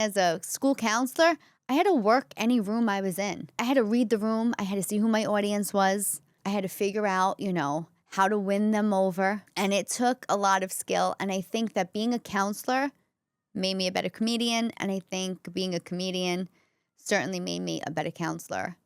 As a school counselor, I had to work any room I was in. I had to read the room. I had to see who my audience was. I had to figure out, how to win them over. And it took a lot of skill. And I think that being a counselor made me a better comedian. And I think being a comedian certainly made me a better counselor.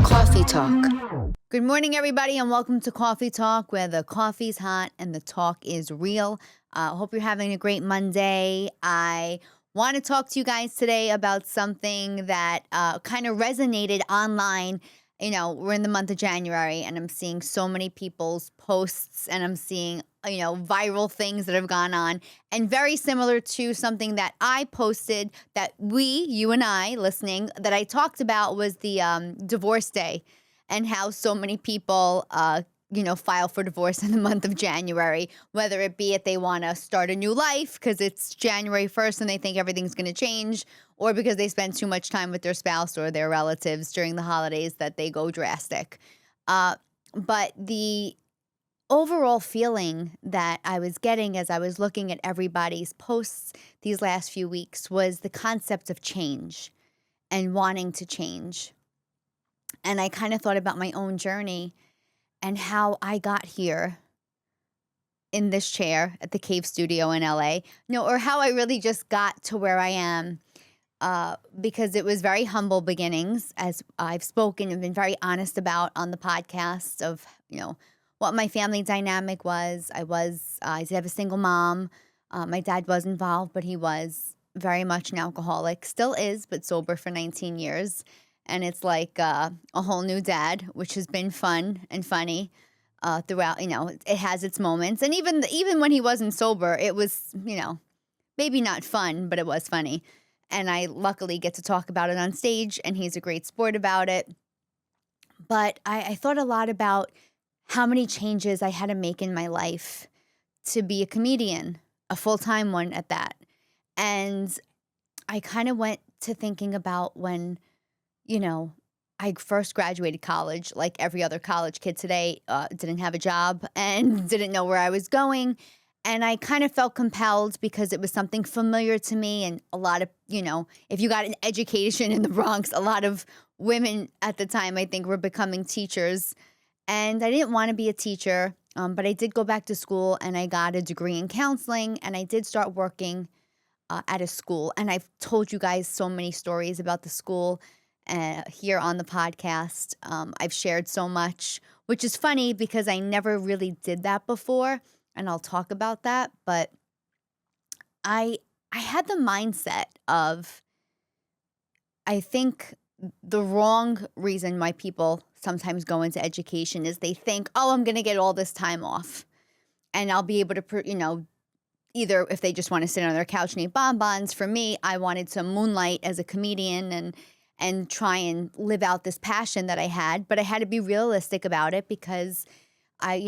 Cawfee Talk. Good morning, everybody, and welcome to Cawfee Talk, where the coffee's hot and the talk is real. Hope you're having a great Monday. I want to talk to you guys today about something that kind of resonated online. We're in the month of January, and I'm seeing so many people's posts, and I'm seeing, viral things that have gone on. And very similar to something that I posted that you and I, listening, that I talked about was the divorce day. And how so many people, file for divorce in the month of January, whether it be they want to start a new life because it's January 1st and they think everything's going to change, or because they spend too much time with their spouse or their relatives during the holidays that they go drastic. But the overall feeling that I was getting as I was looking at everybody's posts these last few weeks was the concept of change and wanting to change. And I kind of thought about my own journey and how I got here in this chair at the Cave Studio in LA. Or how I really just got to where I am, because it was very humble beginnings, as I've spoken and been very honest about on the podcast of, what my family dynamic was. I did have a single mom. My dad was involved, but he was very much an alcoholic, still is, but sober for 19 years. And it's like a whole new dad, which has been fun and funny throughout. It has its moments. And even when he wasn't sober, it was, maybe not fun, but it was funny. And I luckily get to talk about it on stage, and he's a great sport about it. But I thought a lot about how many changes I had to make in my life to be a comedian, a full-time one at that. And I kind of went to thinking about when I first graduated college, like every other college kid today, didn't have a job and didn't know where I was going. And I kind of felt compelled because it was something familiar to me. And a lot of, if you got an education in the Bronx, a lot of women at the time, I think, were becoming teachers. And I didn't want to be a teacher, but I did go back to school and I got a degree in counseling, and I did start working at a school. And I've told you guys so many stories about the school here on the podcast. I've shared so much, which is funny because I never really did that before, and I'll talk about that. But I had the mindset of, I think the wrong reason why people sometimes go into education is they think, oh, I'm going to get all this time off and I'll be able to, either if they just want to sit on their couch and eat bonbons. For me, I wanted to moonlight as a comedian and try and live out this passion that I had. But I had to be realistic about it because I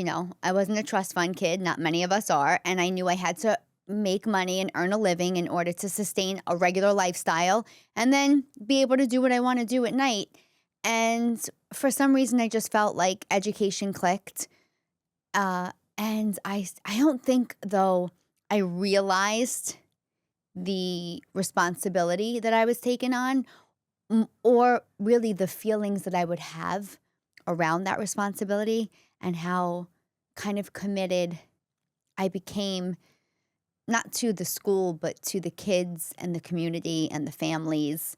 wasn't a trust fund kid. Not many of us are. And I knew I had to make money and earn a living in order to sustain a regular lifestyle and then be able to do what I want to do at night. And for some reason, I just felt like education clicked. And I don't think, though, I realized the responsibility that I was taking on, or really the feelings that I would have around that responsibility, and how kind of committed I became, not to the school, but to the kids and the community and the families.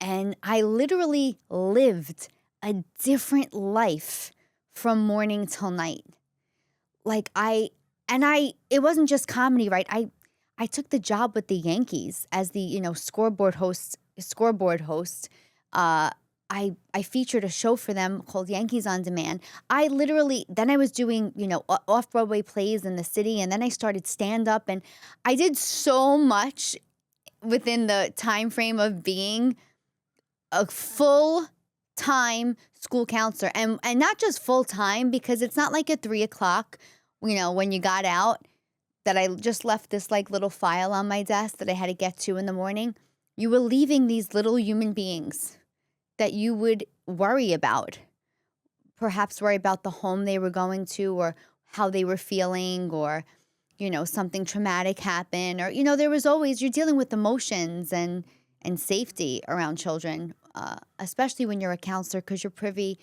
And I literally lived a different life from morning till night. It wasn't just comedy, right? I took the job with the Yankees as the, scoreboard host. I featured a show for them called Yankees on Demand. Then I was doing, off-Broadway plays in the city, and then I started stand-up, and I did so much within the time frame of being a full-time school counselor. And not just full-time, because it's not like at 3 o'clock, when you got out, that I just left this little file on my desk that I had to get to in the morning. You were leaving these little human beings that you would worry about. Perhaps worry about the home they were going to, or how they were feeling, or, something traumatic happened, or, there was always, you're dealing with emotions and safety around children, especially when you're a counselor, because you're privy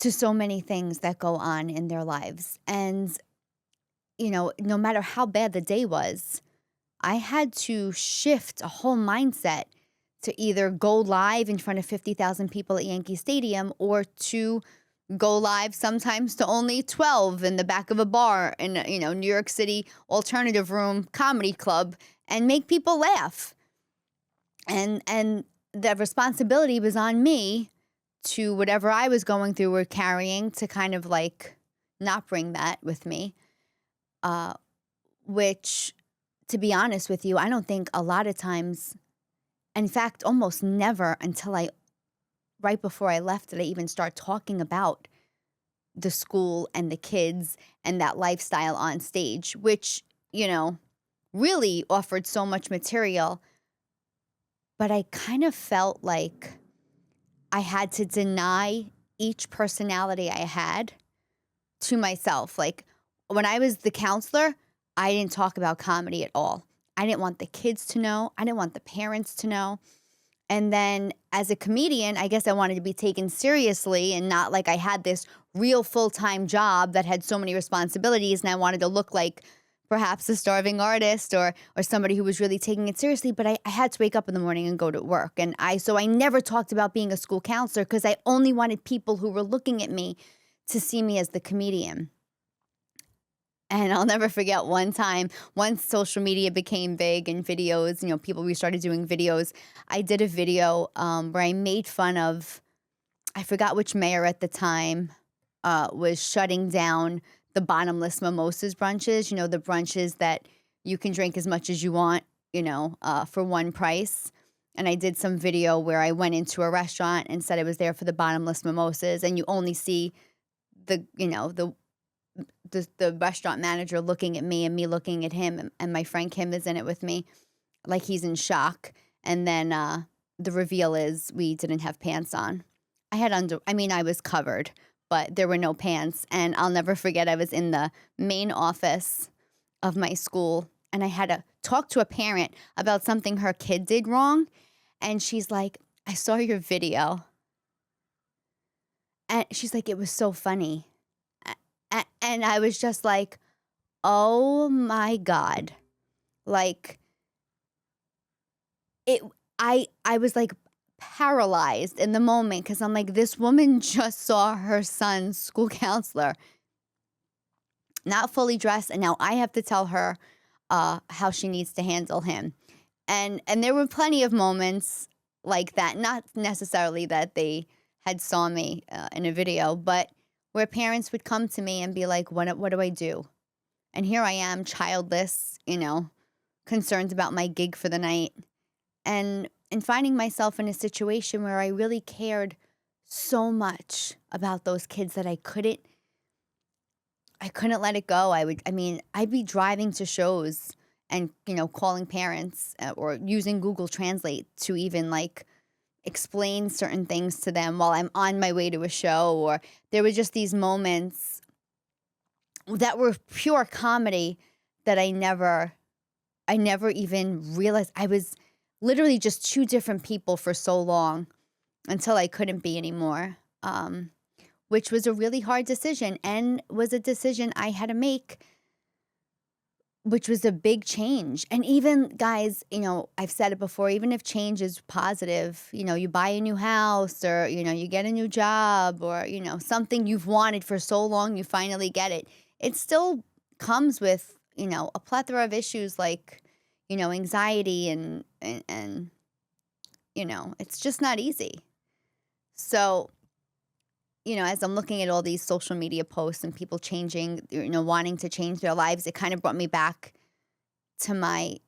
to so many things that go on in their lives. And, no matter how bad the day was, I had to shift a whole mindset to either go live in front of 50,000 people at Yankee Stadium, or to go live sometimes to only 12 in the back of a bar in, New York City alternative room comedy club, and make people laugh. And the responsibility was on me to whatever I was going through or carrying, to kind of like not bring that with me, which, to be honest with you, I don't think a lot of times, in fact, almost never until right before I left, did I even start talking about the school and the kids and that lifestyle on stage, which, really offered so much material. But I kind of felt like I had to deny each personality I had to myself. Like, when I was the counselor, I didn't talk about comedy at all. I didn't want the kids to know. I didn't want the parents to know. And then as a comedian, I guess I wanted to be taken seriously, and not like I had this real full-time job that had so many responsibilities, and I wanted to look like perhaps a starving artist, or somebody who was really taking it seriously. But I had to wake up in the morning and go to work. And so I never talked about being a school counselor, because I only wanted people who were looking at me to see me as the comedian. And I'll never forget one time, once social media became big and videos, we started doing videos. I did a video where I made fun of, I forgot which mayor at the time was shutting down the bottomless mimosas brunches, the brunches that you can drink as much as you want, for one price. And I did some video where I went into a restaurant and said I was there for the bottomless mimosas, and you only see the restaurant manager looking at me and me looking at him, and my friend Kim is in it with me, like he's in shock. And then the reveal is we didn't have pants on. I was covered, but there were no pants. And I'll never forget, I was in the main office of my school, and I had to talk to a parent about something her kid did wrong. And she's like, "I saw your video." And she's like, "It was so funny." And I was just like, oh my God. Like, I was like paralyzed in the moment, because I'm like, this woman just saw her son's school counselor not fully dressed, and now I have to tell her how she needs to handle him. And there were plenty of moments like that, not necessarily that they had saw me in a video, but where parents would come to me and be like, what do I do? And here I am, childless, concerned about my gig for the night, and finding myself in a situation where I really cared so much about those kids that I couldn't let it go. I'd be driving to shows and, calling parents, or using Google Translate to even like explain certain things to them while I'm on my way to a show. Or there were just these moments that were pure comedy that I never even realized. I was literally just two different people for so long, until I couldn't be anymore, which was a really hard decision, and was a decision I had to make, which was a big change. And even, guys, I've said it before, even if change is positive, you buy a new house, or, you get a new job, or, something you've wanted for so long, you finally get it. It still comes with, a plethora of issues like, anxiety and it's just not easy. So, as I'm looking at all these social media posts and people changing, wanting to change their lives, it kind of brought me back to my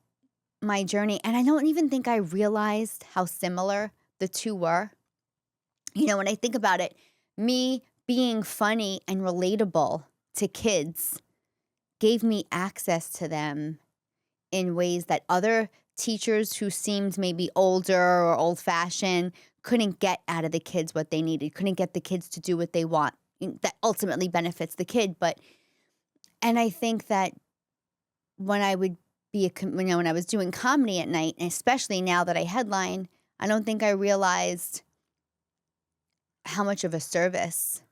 journey. And I don't even think I realized how similar the two were. When I think about it, me being funny and relatable to kids gave me access to them in ways that other teachers who seemed maybe older or old-fashioned couldn't get out of the kids what they needed, couldn't get the kids to do what they want. That ultimately benefits the kid. And I think that when I would when I was doing comedy at night, and especially now that I headline, I don't think I realized how much of a service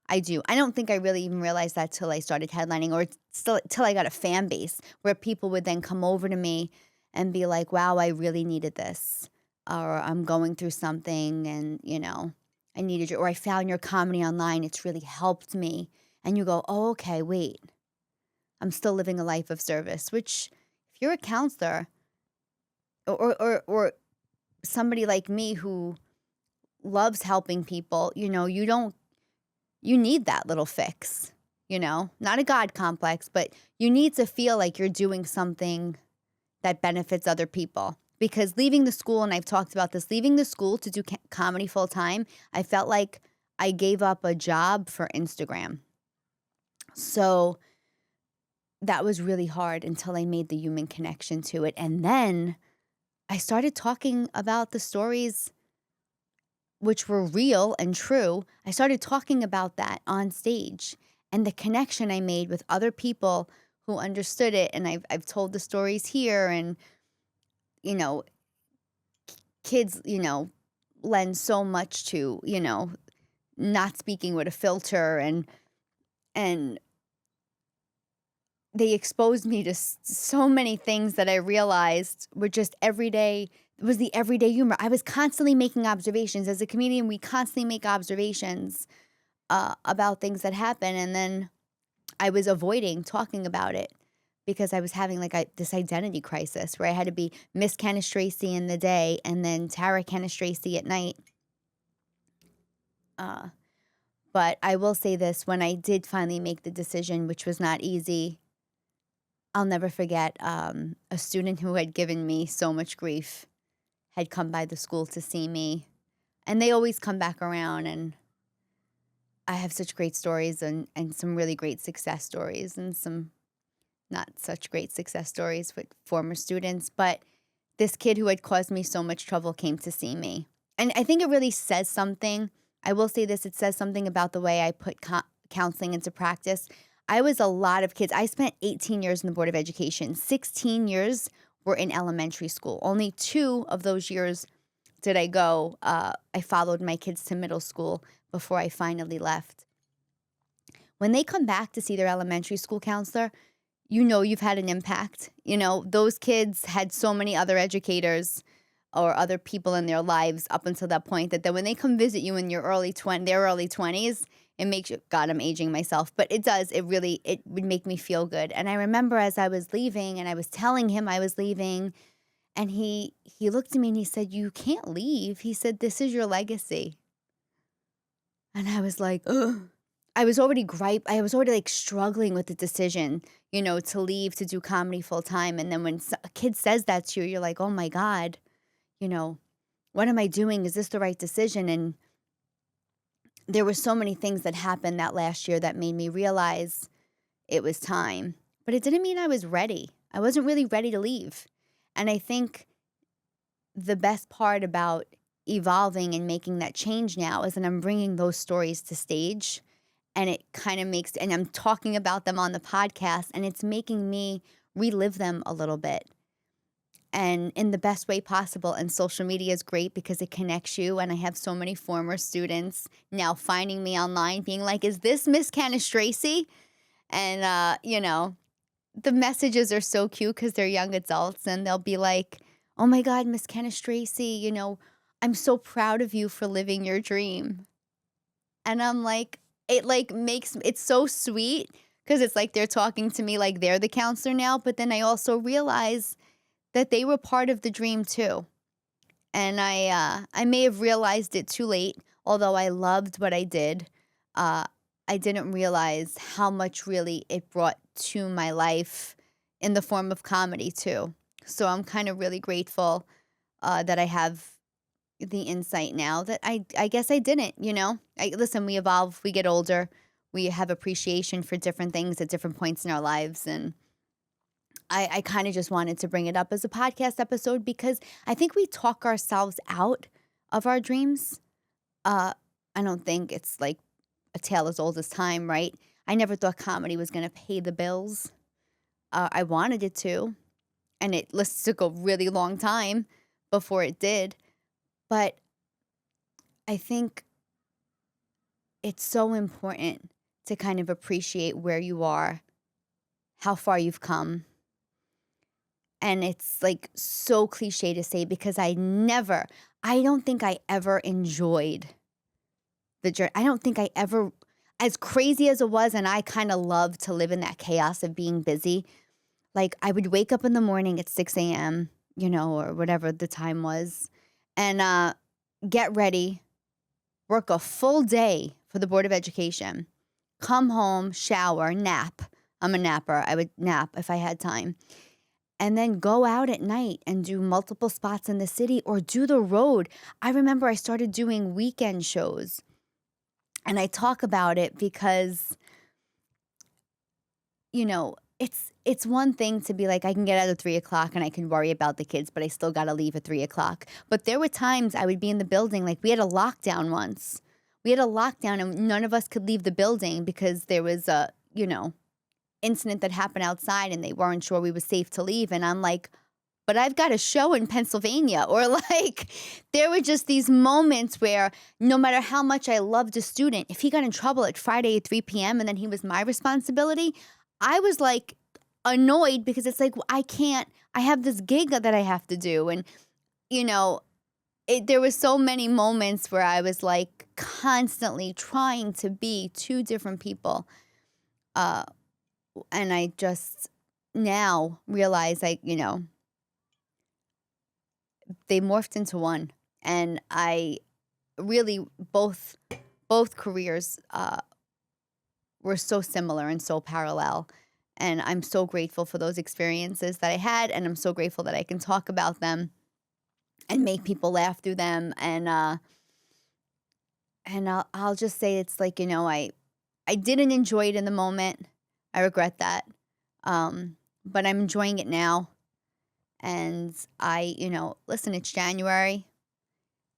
I do. I don't think I really even realized that till I started headlining, or till I got a fan base where people would then come over to me and be like, wow, I really needed this. Or I'm going through something and, I needed you. Or I found your comedy online. It's really helped me. And you go, oh, okay, wait. I'm still living a life of service, which if you're a counselor or somebody like me who loves helping people, you need that little fix, not a God complex, but you need to feel like you're doing something that benefits other people. Because leaving the school, and I've talked about this, leaving the school to do comedy full time, I felt like I gave up a job for Instagram. So that was really hard until I made the human connection to it. And then I started talking about the stories which were real and true. I started talking about that on stage and the connection I made with other people who understood it. And I've told the stories here, and, kids, lend so much to, not speaking with a filter, and they exposed me to so many things that I realized were just everyday. It was the everyday humor. I was constantly making observations. As a comedian, we constantly make observations about things that happen. And then I was avoiding talking about it because I was having this identity crisis where I had to be Miss Cannistraci in the day and then Tara Cannistraci at night. But I will say this, when I did finally make the decision, which was not easy, I'll never forget a student who had given me so much grief had come by the school to see me. And they always come back around, and I have such great stories and some really great success stories and some not such great success stories with former students. But this kid who had caused me so much trouble came to see me. And I think it really says something. I will say this, it says something about the way I put counseling into practice. I was a lot of kids. I spent 18 years in the Board of Education. 16 years were in elementary school. Only 2 of those years did I go. I followed my kids to middle school before I finally left. When they come back to see their elementary school counselor, you've had an impact. Those kids had so many other educators or other people in their lives up until that point that then when they come visit you in their early 20s, it makes you, God, I'm aging myself, but it does. It would make me feel good. And I remember as I was leaving and I was telling him I was leaving, and he looked at me and he said, "You can't leave." He said, "This is your legacy." And I was like, ugh. I was already struggling with the decision, to leave to do comedy full time. And then when a kid says that to you, you're like, oh my God, what am I doing? Is this the right decision? And there were so many things that happened that last year that made me realize it was time. But it didn't mean I was ready. I wasn't really ready to leave. And I think the best part about evolving and making that change now is that I'm bringing those stories to stage, and it kind of makes, and I'm talking about them on the podcast, and it's making me relive them a little bit and in the best way possible. And social media is great because it connects you. And I have so many former students now finding me online being like, is this Miss Cannistraci? And, the messages are so cute because they're young adults, and they'll be like, oh my God, Miss Cannistraci, I'm so proud of you for living your dream. And I'm like, it's so sweet because it's like they're talking to me like they're the counselor now. But then I also realize that they were part of the dream too. And I may have realized it too late, although I loved what I did. I didn't realize how much really it brought to my life in the form of comedy too. So I'm kind of really grateful that I have the insight now that I guess I didn't, listen, we evolve, we get older, we have appreciation for different things at different points in our lives. And I kind of just wanted to bring it up as a podcast episode because I think we talk ourselves out of our dreams. I don't think it's like a tale as old as time, right? I never thought comedy was going to pay the bills. I wanted it to, and it took a really long time before it did. But I think it's so important to kind of appreciate where you are, how far you've come. And it's like so cliche to say because I don't think I ever enjoyed the journey. I don't think I ever, as crazy as it was, and I kind of love to live in that chaos of being busy. Like I would wake up in the morning at 6 a.m., or whatever the time was, and get ready, work a full day for the Board of Education, come home, shower, nap. I'm a napper. I would nap if I had time. And then go out at night and do multiple spots in the city or do the road. I remember I started doing weekend shows. And I talk about it because, it's one thing to be like, I can get out at 3:00 and I can worry about the kids, but I still got to leave at 3:00. But there were times I would be in the building, like we had a lockdown once. We had a lockdown and none of us could leave the building because there was a, incident that happened outside and they weren't sure we were safe to leave. And I'm like, but I've got a show in Pennsylvania. Or like, there were just these moments where no matter how much I loved a student, if he got in trouble at Friday at 3 p.m. and then he was my responsibility, I was like annoyed because it's like, I have this gig that I have to do. And, there was so many moments where I was like constantly trying to be two different people. And I just now realize they morphed into one. And I really, both careers were so similar and so parallel. And I'm so grateful for those experiences that I had. And I'm so grateful that I can talk about them and make people laugh through them. And I'll just say it's like, I didn't enjoy it in the moment. I regret that. But I'm enjoying it now. And listen, it's January.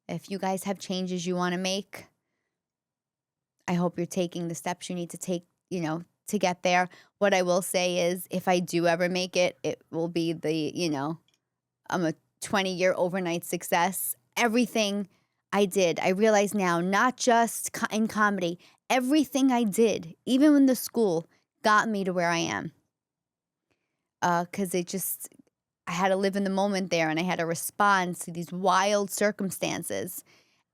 If you guys have changes you want to make, I hope you're taking the steps you need to take, to get there. What I will say is if I do ever make it, it will be I'm a 20-year overnight success. Everything I did, I realize now, not just in comedy, everything I did, even in the school, got me to where I am. Because I had to live in the moment there and I had to respond to these wild circumstances.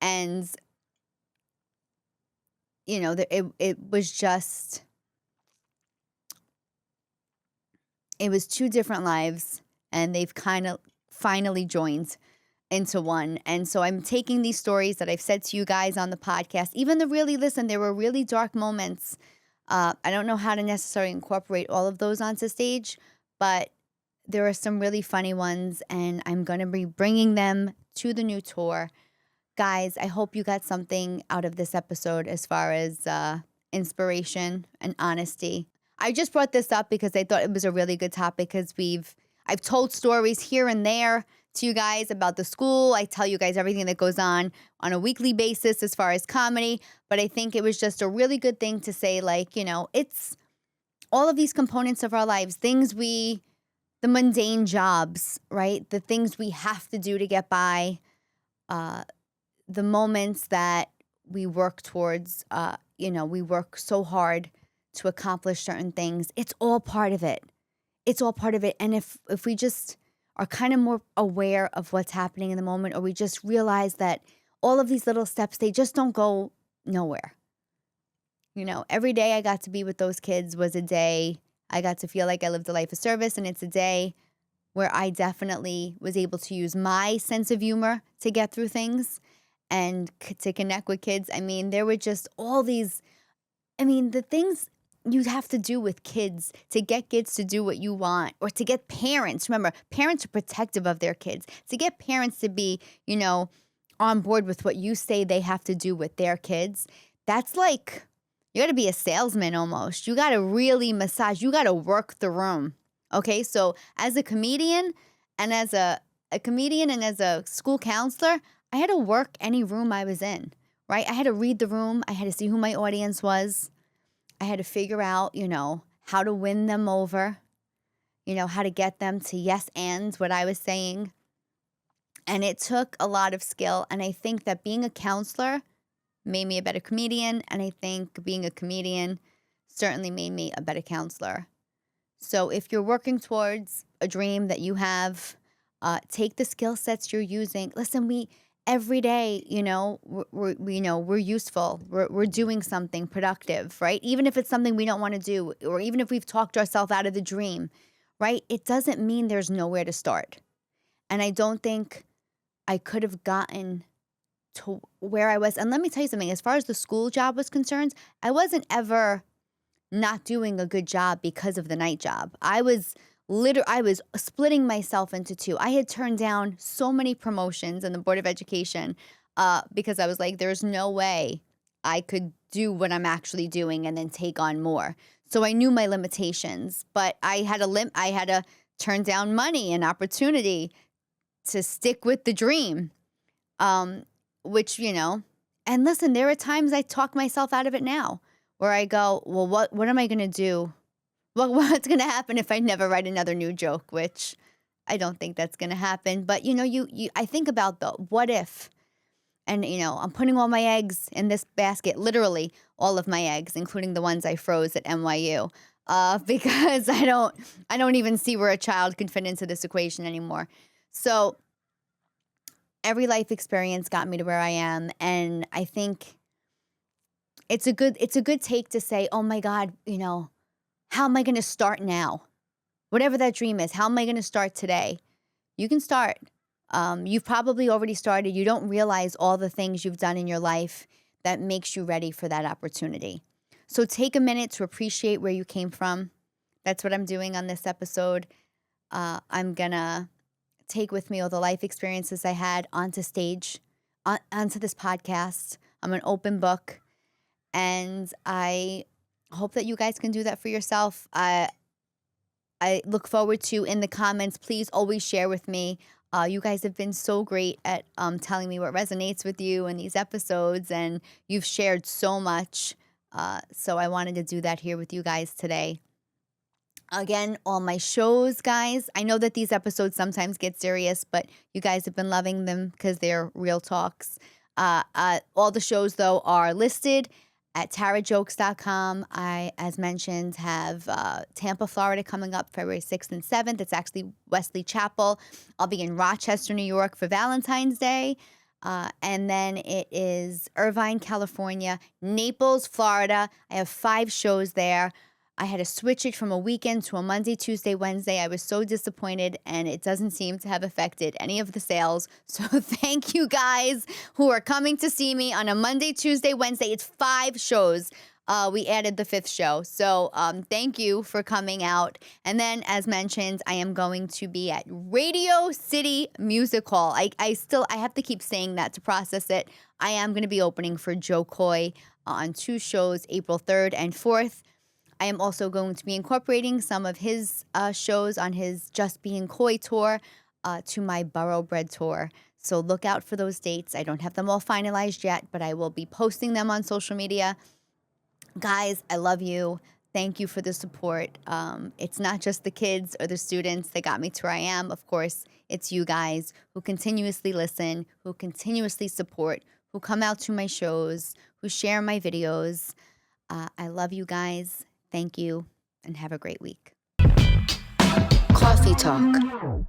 And, it was two different lives and they've kind of finally joined into one. And so I'm taking these stories that I've said to you guys on the podcast, even there were really dark moments. I don't know how to necessarily incorporate all of those onto stage, but there are some really funny ones, and I'm going to be bringing them to the new tour. Guys, I hope you got something out of this episode as far as inspiration and honesty. I just brought this up because I thought it was a really good topic because I've told stories here and there to you guys about the school. I tell you guys everything that goes on a weekly basis as far as comedy, but I think it was just a really good thing to say, like, it's all of these components of our lives, the mundane jobs, right? The things we have to do to get by, the moments that we work towards, we work so hard to accomplish certain things. It's all part of it. It's all part of it. And if we just are kind of more aware of what's happening in the moment, or we just realize that all of these little steps, they just don't go nowhere. Every day I got to be with those kids was a day I got to feel like I lived a life of service, and it's a day where I definitely was able to use my sense of humor to get through things and to connect with kids. I mean, there were just all these, the things you have to do with kids to get kids to do what you want, or to get parents. Remember, parents are protective of their kids. To get parents to be, on board with what you say they have to do with their kids, that's like, you got to be a salesman almost. You got to really massage. You got to work the room. Okay, so as a comedian and as a school counselor, I had to work any room I was in, right? I had to read the room. I had to see who my audience was. I had to figure out, how to win them over, how to get them to yes and what I was saying. And it took a lot of skill. And I think that being a counselor made me a better comedian. And I think being a comedian certainly made me a better counselor. So if you're working towards a dream that you have, take the skill sets you're using. Listen, every day, we're useful. We're doing something productive, right? Even if it's something we don't want to do, or even if we've talked ourselves out of the dream, right? It doesn't mean there's nowhere to start. And I don't think I could have gotten to where I was. And let me tell you something, as far as the school job was concerned, I wasn't ever not doing a good job because of the night job. I was splitting myself into two. I had turned down so many promotions in the Board of Education because I was like, there's no way I could do what I'm actually doing and then take on more. So I knew my limitations, but I had to turn down money and opportunity to stick with the dream, which, and listen, there are times I talk myself out of it now where I go, well, what am I going to do? What's going to happen if I never write another new joke, which I don't think that's going to happen. But, I think about the what if, and, I'm putting all my eggs in this basket, literally all of my eggs, including the ones I froze at NYU, because I don't even see where a child can fit into this equation anymore. So every life experience got me to where I am. And I think it's a good take to say, oh my God, how am I going to start now? Whatever that dream is, how am I going to start today? You can start. You've probably already started. You don't realize all the things you've done in your life that makes you ready for that opportunity. So take a minute to appreciate where you came from. That's what I'm doing on this episode. I'm going to take with me all the life experiences I had onto stage, onto this podcast. I'm an open book. And I hope that you guys can do that for yourself. I look forward to, in the comments, please always share with me. You guys have been so great at telling me what resonates with you in these episodes, and you've shared so much. So I wanted to do that here with you guys today. Again, all my shows, guys. I know that these episodes sometimes get serious, but you guys have been loving them because they're real talks. All the shows, though, are listed at tarajokes.com. I, as mentioned, have Tampa, Florida coming up February 6th and 7th. It's actually Wesley Chapel. I'll be in Rochester, New York for Valentine's Day. And then it is Irvine, California, Naples, Florida. I have 5 shows there. I had to switch it from a weekend to a Monday, Tuesday, Wednesday. I was so disappointed, and it doesn't seem to have affected any of the sales. So thank you guys who are coming to see me on a Monday, Tuesday, Wednesday. It's 5 shows. We added the 5th show. So thank you for coming out. And then, as mentioned, I am going to be at Radio City Music Hall. I have to keep saying that to process it. I am going to be opening for Joe Coy on 2 shows, April 3rd and 4th. I am also going to be incorporating some of his shows on his Just Being Coy tour to my Boroughbred tour. So look out for those dates. I don't have them all finalized yet, but I will be posting them on social media. Guys, I love you. Thank you for the support. It's not just the kids or the students that got me to where I am. Of course, it's you guys who continuously listen, who continuously support, who come out to my shows, who share my videos. I love you guys. Thank you, and have a great week. Cawfee Talk.